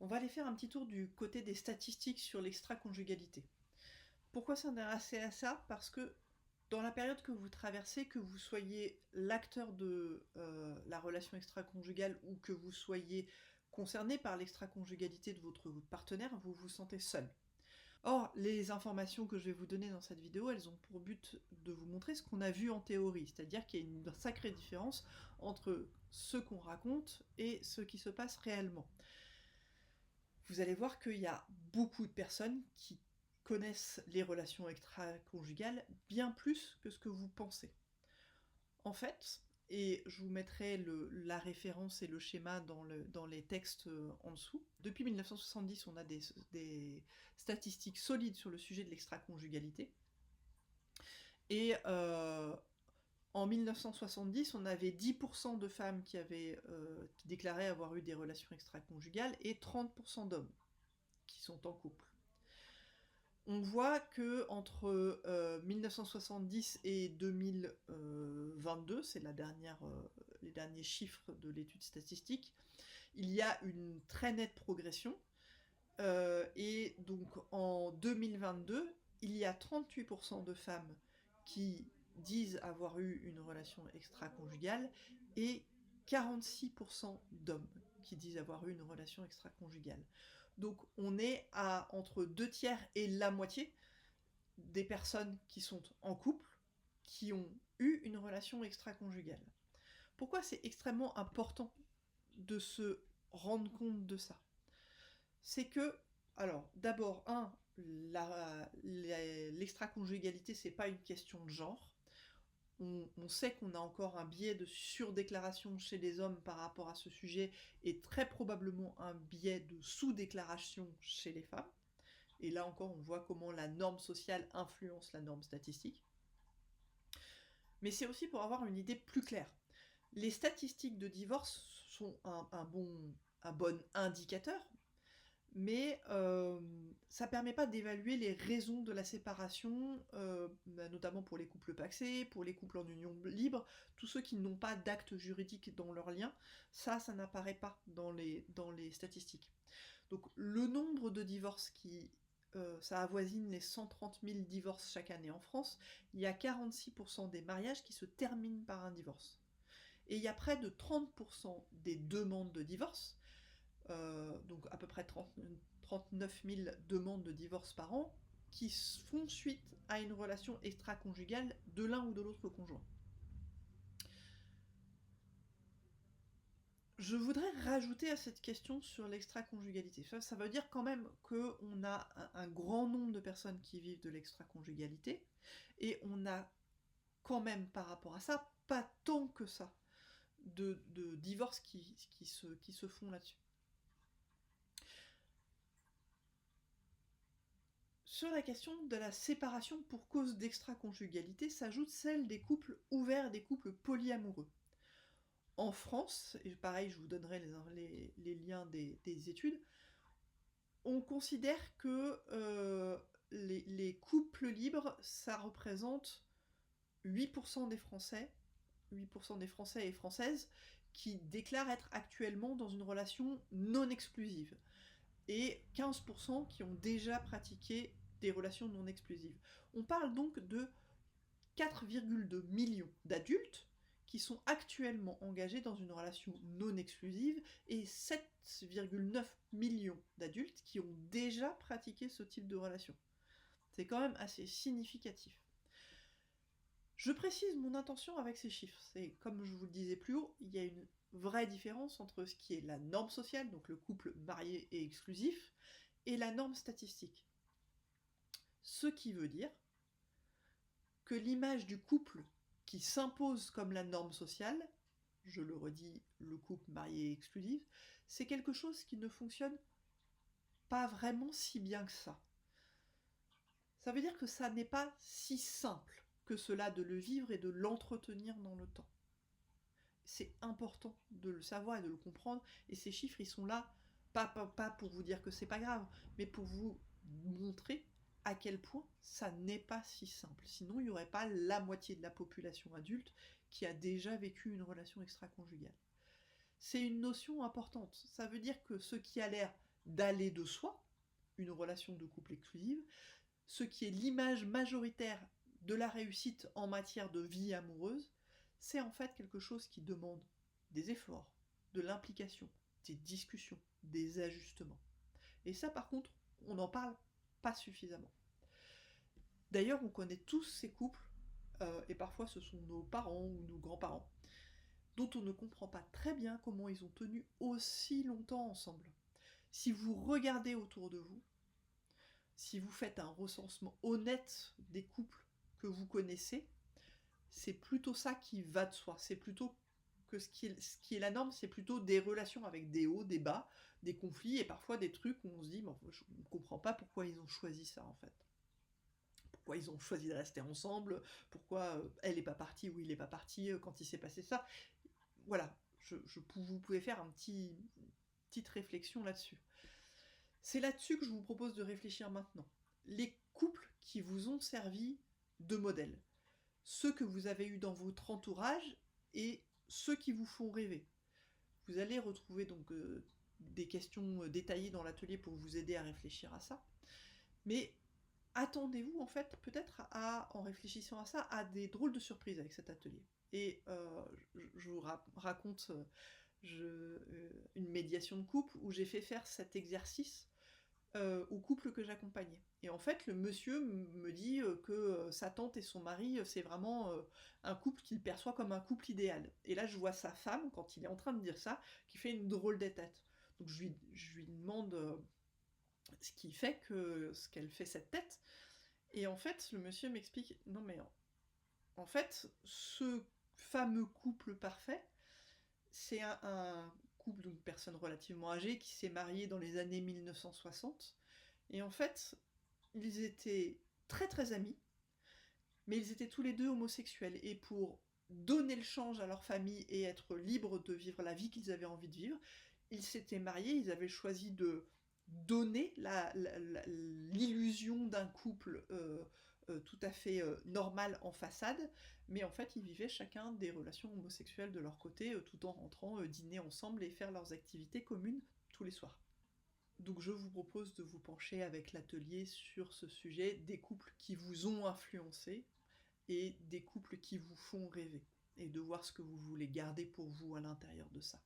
On va aller faire un petit tour du côté des statistiques sur l'extra-conjugalité. Pourquoi s'intéresser à ça? Parce que dans la période que vous traversez, que vous soyez l'acteur de la relation extra-conjugale ou que vous soyez concerné par l'extra-conjugalité de votre partenaire, vous vous sentez seul. Or, les informations que je vais vous donner dans cette vidéo, elles ont pour but de vous montrer ce qu'on a vu en théorie, c'est-à-dire qu'il y a une sacrée différence entre ce qu'on raconte et ce qui se passe réellement. Vous allez voir qu'il y a beaucoup de personnes qui connaissent les relations extra-conjugales bien plus que ce que vous pensez. En fait, et je vous mettrai la référence et le schéma dans les textes en dessous, depuis 1970, on a des statistiques solides sur le sujet de l'extra-conjugalité. Et en 1970, on avait 10% de femmes qui déclaraient avoir eu des relations extra-conjugales et 30% d'hommes qui sont en couple. On voit que entre 1970 et 2022, c'est les derniers chiffres de l'étude statistique, il y a une très nette progression. Et donc en 2022, il y a 38% de femmes qui disent avoir eu une relation extra-conjugale et 46% d'hommes qui disent avoir eu une relation extra-conjugale. Donc on est à entre 2/3 et la moitié des personnes qui sont en couple qui ont eu une relation extra-conjugale. Pourquoi c'est extrêmement important de se rendre compte de ça? C'est que, alors, d'abord, l'extra-conjugalité, c'est pas une question de genre. On sait qu'on a encore un biais de surdéclaration chez les hommes par rapport à ce sujet, et très probablement un biais de sous-déclaration chez les femmes. Et là encore, on voit comment la norme sociale influence la norme statistique. Mais c'est aussi pour avoir une idée plus claire. Les statistiques de divorce sont un bon indicateur, mais ça permet pas d'évaluer les raisons de la séparation, notamment pour les couples pacsés, pour les couples en union libre, tous ceux qui n'ont pas d'acte juridique dans leur lien, ça n'apparaît pas dans les statistiques. Donc le nombre de divorces ça avoisine les 130 000 divorces chaque année en France, il y a 46% des mariages qui se terminent par un divorce. Et il y a près de 30% des demandes de divorce, donc à peu près 39 000 demandes de divorce par an, qui font suite à une relation extra-conjugale de l'un ou de l'autre conjoint. Je voudrais rajouter à cette question sur l'extra-conjugalité. Ça veut dire quand même qu'on a un grand nombre de personnes qui vivent de l'extra-conjugalité, et on a quand même par rapport à ça, pas tant que ça, de divorces qui se font là-dessus. Sur la question de la séparation pour cause d'extra-conjugalité s'ajoute celle des couples ouverts, des couples polyamoureux. En France, et pareil, je vous donnerai les liens des études, on considère que les couples libres, ça représente 8% des Français, 8% des Français et Françaises qui déclarent être actuellement dans une relation non exclusive, et 15% qui ont déjà pratiqué des relations non exclusives. On parle donc de 4,2 millions d'adultes qui sont actuellement engagés dans une relation non exclusive, et 7,9 millions d'adultes qui ont déjà pratiqué ce type de relation. C'est quand même assez significatif. Je précise mon intention avec ces chiffres. C'est, comme je vous le disais plus haut, il y a une vraie différence entre ce qui est la norme sociale, donc le couple marié et exclusif, et la norme statistique. Ce qui veut dire que l'image du couple qui s'impose comme la norme sociale, je le redis, le couple marié et exclusif, c'est quelque chose qui ne fonctionne pas vraiment si bien que ça. Ça veut dire que ça n'est pas si simple que cela de le vivre et de l'entretenir dans le temps. C'est important de le savoir et de le comprendre, et ces chiffres, ils sont là, pas pour vous dire que c'est pas grave, mais pour vous montrer à quel point ça n'est pas si simple. Sinon, il n'y aurait pas la moitié de la population adulte qui a déjà vécu une relation extra-conjugale. C'est une notion importante. Ça veut dire que ce qui a l'air d'aller de soi, une relation de couple exclusive, ce qui est l'image majoritaire de la réussite en matière de vie amoureuse, c'est en fait quelque chose qui demande des efforts, de l'implication, des discussions, des ajustements. Et ça, par contre, on n'en parle pas suffisamment. D'ailleurs, on connaît tous ces couples, et parfois ce sont nos parents ou nos grands-parents, dont on ne comprend pas très bien comment ils ont tenu aussi longtemps ensemble. Si vous regardez autour de vous, si vous faites un recensement honnête des couples que vous connaissez, c'est plutôt ça qui va de soi. C'est plutôt que ce qui est la norme, c'est plutôt des relations avec des hauts, des bas, des conflits et parfois des trucs où on se dit, bon, je ne comprends pas pourquoi ils ont choisi ça en fait. Pourquoi ils ont choisi de rester ensemble, pourquoi elle n'est pas partie ou il n'est pas parti quand il s'est passé ça. Voilà, vous pouvez faire petite réflexion là-dessus. C'est là-dessus que je vous propose de réfléchir maintenant. Les couples qui vous ont servi de modèle, ceux que vous avez eus dans votre entourage et ceux qui vous font rêver. Vous allez retrouver donc des questions détaillées dans l'atelier pour vous aider à réfléchir à ça. Mais attendez-vous en fait peut-être en réfléchissant à ça, à des drôles de surprises avec cet atelier. Et je vous raconte une médiation de couple où j'ai fait faire cet exercice au couple que j'accompagnais. Et en fait, le monsieur me dit que sa tante et son mari, c'est vraiment un couple qu'il perçoit comme un couple idéal. Et là, je vois sa femme, quand il est en train de dire ça, qui fait une drôle de tête. Donc je lui demande ce qui fait ce qu'elle fait cette tête. Et en fait, le monsieur m'explique, non mais en fait, ce fameux couple parfait, c'est un couple d'une personne relativement âgée qui s'est mariée dans les années 1960. Et en fait, ils étaient très très amis, mais ils étaient tous les deux homosexuels. Et pour donner le change à leur famille et être libres de vivre la vie qu'ils avaient envie de vivre, ils s'étaient mariés, ils avaient choisi de donner l'illusion d'un couple tout à fait normal en façade, mais en fait ils vivaient chacun des relations homosexuelles de leur côté, tout en rentrant dîner ensemble et faire leurs activités communes tous les soirs. Donc je vous propose de vous pencher avec l'atelier sur ce sujet des couples qui vous ont influencé et des couples qui vous font rêver, et de voir ce que vous voulez garder pour vous à l'intérieur de ça.